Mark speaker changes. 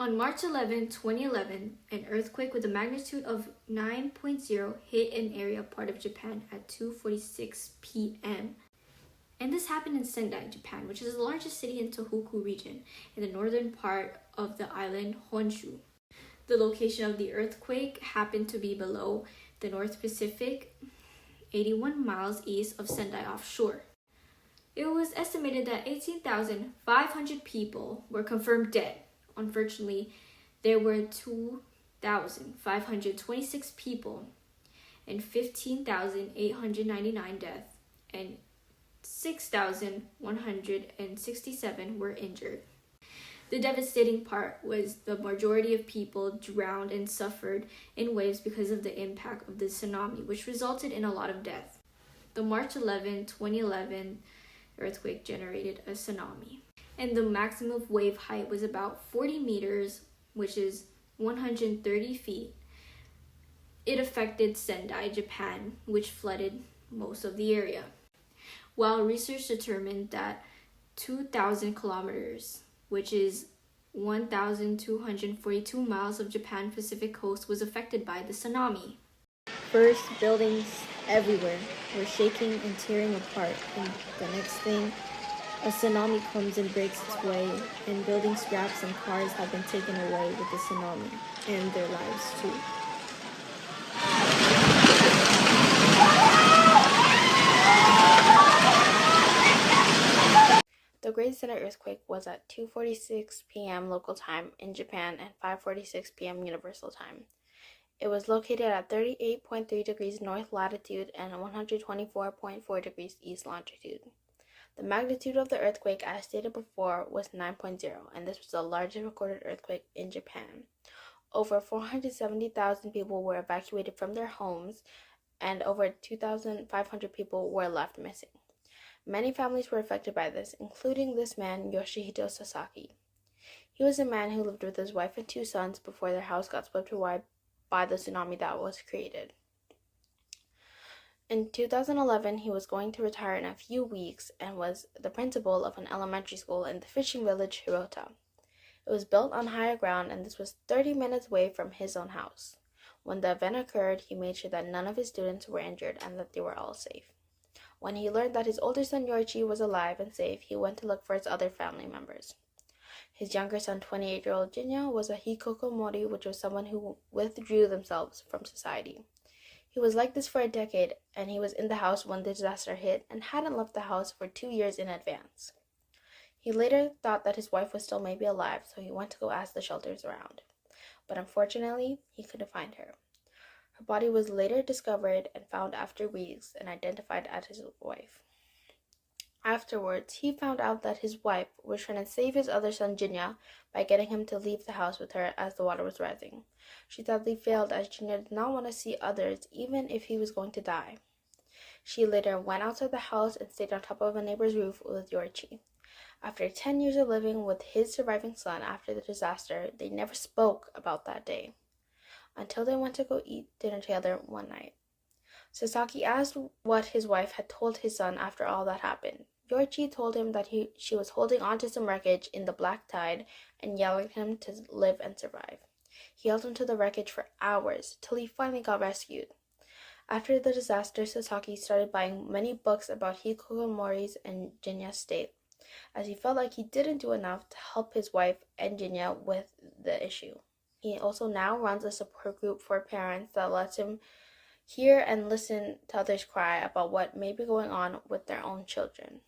Speaker 1: On March 11, 2011, an earthquake with a magnitude of 9.0 hit an area part of Japan at 2:46 p.m. And this happened in Sendai, Japan, which is the largest city in Tohoku region in the northern part of the island Honshu. The location of the earthquake happened to be below the North Pacific, 81 miles east of Sendai offshore. It was estimated that 18,500 people were confirmed dead. Unfortunately, there were 2,526 people and 15,899 deaths, and 6,167 were injured. The devastating part was the majority of people drowned and suffered in waves because of the impact of the tsunami, which resulted in a lot of death. The March 11, 2011 earthquake generated a tsunami, and the maximum wave height was about 40 meters, which is 130 feet. It affected Sendai, Japan, which flooded most of the area. While research determined that 2,000 kilometers, which is 1,242 miles of Japan Pacific coast, was affected by the tsunami. First, buildings everywhere were shaking and tearing apart, and the next thing, a tsunami comes and breaks its way, and building scraps and cars have been taken away with the tsunami, and their lives too.
Speaker 2: The Great Sendai earthquake was at 2:46 p.m. local time in Japan and 5:46 p.m. Universal Time. It was located at 38.3 degrees north latitude and 124.4 degrees east longitude. The magnitude of the earthquake, as stated before, was 9.0, and this was the largest recorded earthquake in Japan. Over 470,000 people were evacuated from their homes, and over 2,500 people were left missing. Many families were affected by this, including this man, Yoshihito Sasaki. He was a man who lived with his wife and 2 sons before their house got swept away by the tsunami that was created. In 2011, he was going to retire in a few weeks and was the principal of an elementary school in the fishing village Hirota. It was built on higher ground, and this was 30 minutes away from his own house. When the event occurred, he made sure that none of his students were injured and that they were all safe. When he learned that his older son Yoichi was alive and safe, he went to look for his other family members. His younger son, 28-year-old Jinya, was a hikokomori, which was someone who withdrew themselves from society. He was like this for a decade, and he was in the house when the disaster hit and hadn't left the house for 2 years in advance. He later thought that his wife was still maybe alive, so he went to go ask the shelters around. But unfortunately, he couldn't find her. Her body was later discovered and found after weeks and identified as his wife. Afterwards, he found out that his wife was trying to save his other son Jinya by getting him to leave the house with her as the water was rising. She sadly failed, as Jinya did not want to see others even if he was going to die. She later went outside the house and stayed on top of a neighbor's roof with Yoichi. After 10 years of living with his surviving son after the disaster, they never spoke about that day, until they went to go eat dinner together one night. Sasaki asked what his wife had told his son after all that happened. Yoichi told him that she was holding onto some wreckage in the black tide and yelling at him to live and survive. He held onto the wreckage for hours till he finally got rescued. After the disaster, Sasaki started buying many books about hikokomori's and Jinya's state, as he felt like he didn't do enough to help his wife and Jinya with the issue. He also now runs a support group for parents that lets him hear and listen to others cry about what may be going on with their own children.